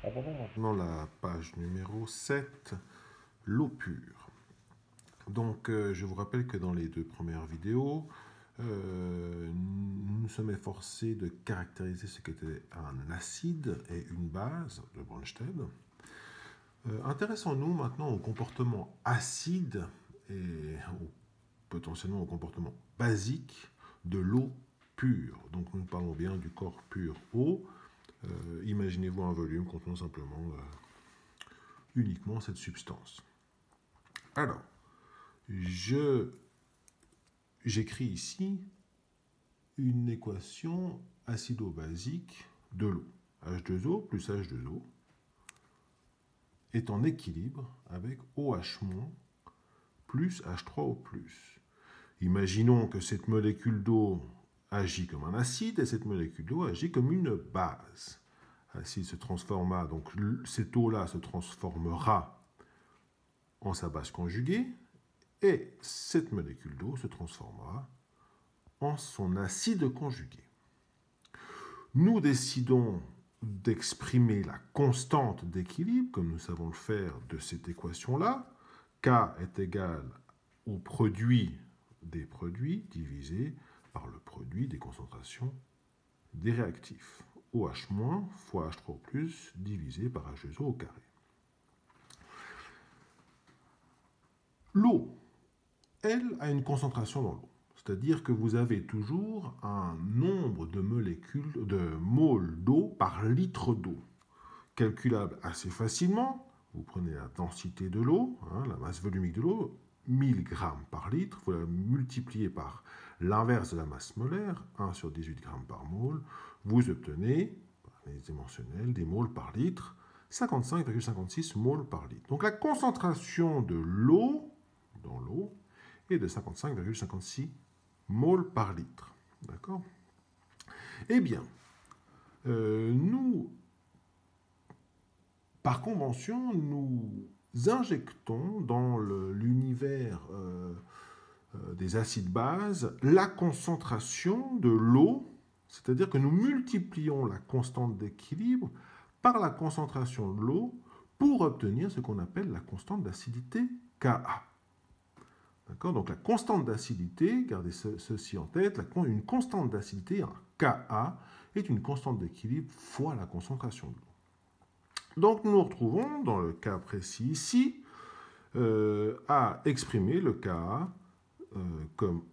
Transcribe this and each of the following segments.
Abordons maintenant la page numéro 7, l'eau pure. Donc, je vous rappelle que dans les deux premières vidéos, nous nous sommes efforcés de caractériser ce qu'était un acide et une base de Brønsted. Intéressons-nous maintenant au comportement acide et potentiellement au comportement basique de l'eau pure. Donc, nous parlons bien du corps pur eau. Imaginez-vous un volume contenant simplement uniquement cette substance. Alors, j'écris ici une équation acido-basique de l'eau. H2O plus H2O est en équilibre avec OH- plus H3O+. Imaginons que cette molécule d'eau agit comme un acide et cette molécule d'eau agit comme une base. L'acide se transforma, donc cette eau-là se transformera en sa base conjuguée et cette molécule d'eau se transformera en son acide conjugué. Nous décidons d'exprimer la constante d'équilibre, comme nous savons le faire de cette équation-là. K est égal au produit des produits divisé par le produit des concentrations des réactifs. OH- fois H3O+, divisé par H2O au carré. L'eau, elle, a une concentration dans l'eau. C'est-à-dire que vous avez toujours un nombre de molécules, de moles d'eau par litre d'eau. Calculable assez facilement, vous prenez la densité de l'eau, la masse volumique de l'eau, 1000 grammes par litre, vous la multipliez par l'inverse de la masse molaire, 1 sur 18 grammes par mole, vous obtenez, par les dimensionnels, des moles par litre, 55,56 moles par litre. Donc la concentration de l'eau dans l'eau est de 55,56 moles par litre. D'accord? Eh bien, par convention, nous injectons dans l'univers des acides-bases la concentration de l'eau, c'est-à-dire que nous multiplions la constante d'équilibre par la concentration de l'eau pour obtenir ce qu'on appelle la constante d'acidité Ka. D'accord? Donc la constante d'acidité, gardez ceci en tête, une constante d'acidité, Ka, est une constante d'équilibre fois la concentration de l'eau. Donc nous nous retrouvons, dans le cas précis ici, à exprimer le Ka comme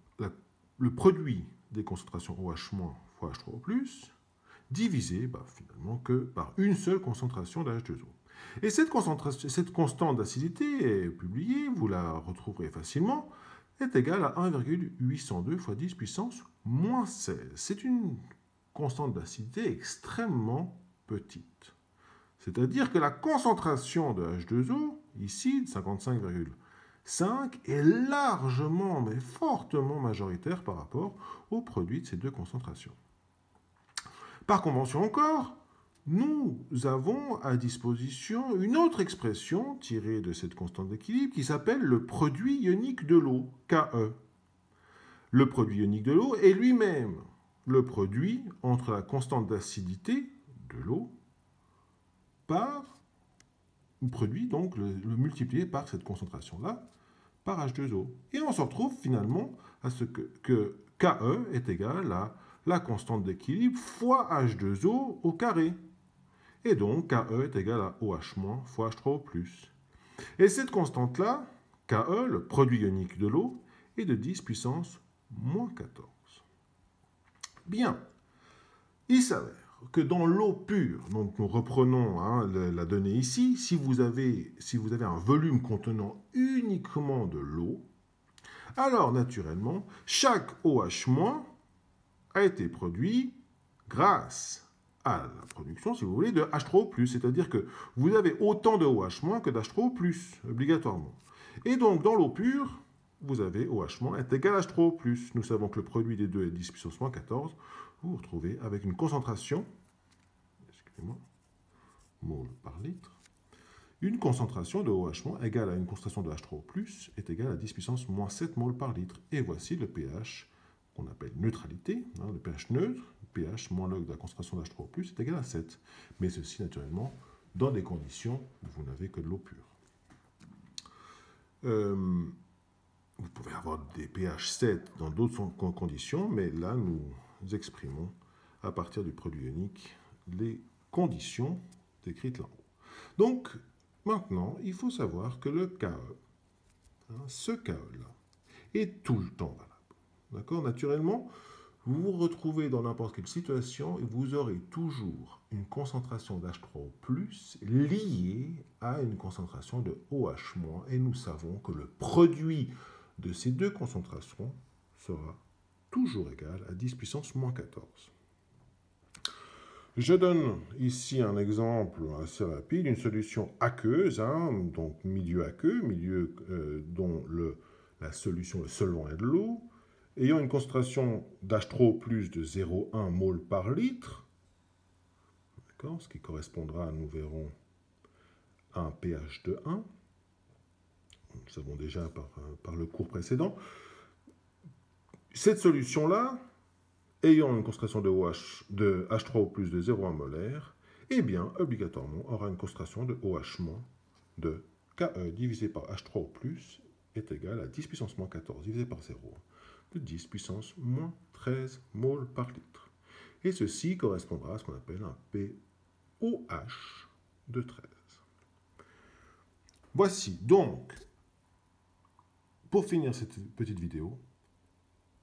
le produit des concentrations OH- fois H3O+, divisé finalement que par une seule concentration d'H2O. Et cette constante d'acidité est publiée, vous la retrouverez facilement, est égale à 1,802 fois 10 puissance moins 16. C'est une constante d'acidité extrêmement petite. C'est-à-dire que la concentration de H2O, ici, de 55,5, est largement, mais fortement majoritaire par rapport au produit de ces deux concentrations. Par convention encore, nous avons à disposition une autre expression tirée de cette constante d'équilibre qui s'appelle le produit ionique de l'eau, Ke. Le produit ionique de l'eau est lui-même le produit entre la constante d'acidité de l'eau par produit, donc le multiplié par cette concentration-là, par H2O. Et on se retrouve finalement à ce que Ke est égal à la constante d'équilibre fois H2O au carré. Et donc, Ke est égal à OH- fois H3O+. Et cette constante-là, Ke, le produit ionique de l'eau, est de 10 puissance moins 14. Bien, il s'avère que dans l'eau pure, donc nous reprenons la donnée ici, si vous avez un volume contenant uniquement de l'eau, alors naturellement, chaque OH- a été produit grâce à la production, si vous voulez, de H3O+, c'est-à-dire que vous avez autant de OH- que d'H3O+, obligatoirement. Et donc, dans l'eau pure, vous avez OH- est égal à H3O+. Nous savons que le produit des deux est 10 puissance moins 14. Vous vous retrouvez avec une concentration, excusez-moi, mol par litre, une concentration de OH- égale à une concentration de H3O+, est égale à 10 puissance moins 7 mol par litre. Et voici le pH qu'on appelle neutralité, le pH neutre, pH moins log de la concentration d'H3O+, est égal à 7. Mais ceci, naturellement, dans des conditions où vous n'avez que de l'eau pure. Vous pouvez avoir des pH 7 dans d'autres conditions, mais là, nous exprimons à partir du produit ionique les conditions décrites là en haut. Donc, maintenant, il faut savoir que le KE, ce KE-là, est tout le temps valable. D'accord? Naturellement, vous vous retrouvez dans n'importe quelle situation et vous aurez toujours une concentration d'H3O+, liée à une concentration de OH-, et nous savons que le produit de ces deux concentrations sera toujours égal à 10 puissance moins 14. Je donne ici un exemple assez rapide, une solution aqueuse, donc milieu aqueux, milieu dont la solution, le solvant est de l'eau, ayant une concentration d'H3O+ de 0,1 mol par litre, ce qui correspondra, nous verrons, à un pH de 1. Nous le savons déjà par le cours précédent. Cette solution-là, ayant une concentration de H3O+ de 0,1 molaire, eh bien, obligatoirement, aura une concentration de OH- de KE divisé par H3O+ est égal à 10 puissance moins 14 divisé par 0, de 10 puissance moins 13 mol par litre. Et ceci correspondra à ce qu'on appelle un pOH de 13. Voici donc, pour finir cette petite vidéo,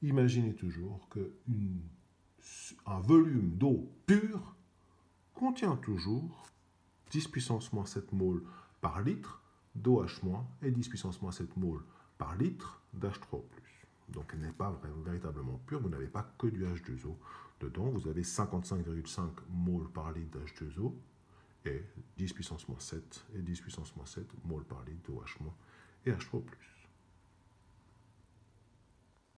imaginez toujours qu'un volume d'eau pure contient toujours 10 puissance moins 7 mol par litre d'OH- et 10 puissance moins 7 mol par litre d'H3O+. Donc elle n'est pas véritablement pure, vous n'avez pas que du H2O dedans, vous avez 55,5 mol par litre d'H2O et 10 puissance moins 7 et 10 puissance moins 7 mol par litre d'OH- et H3O+.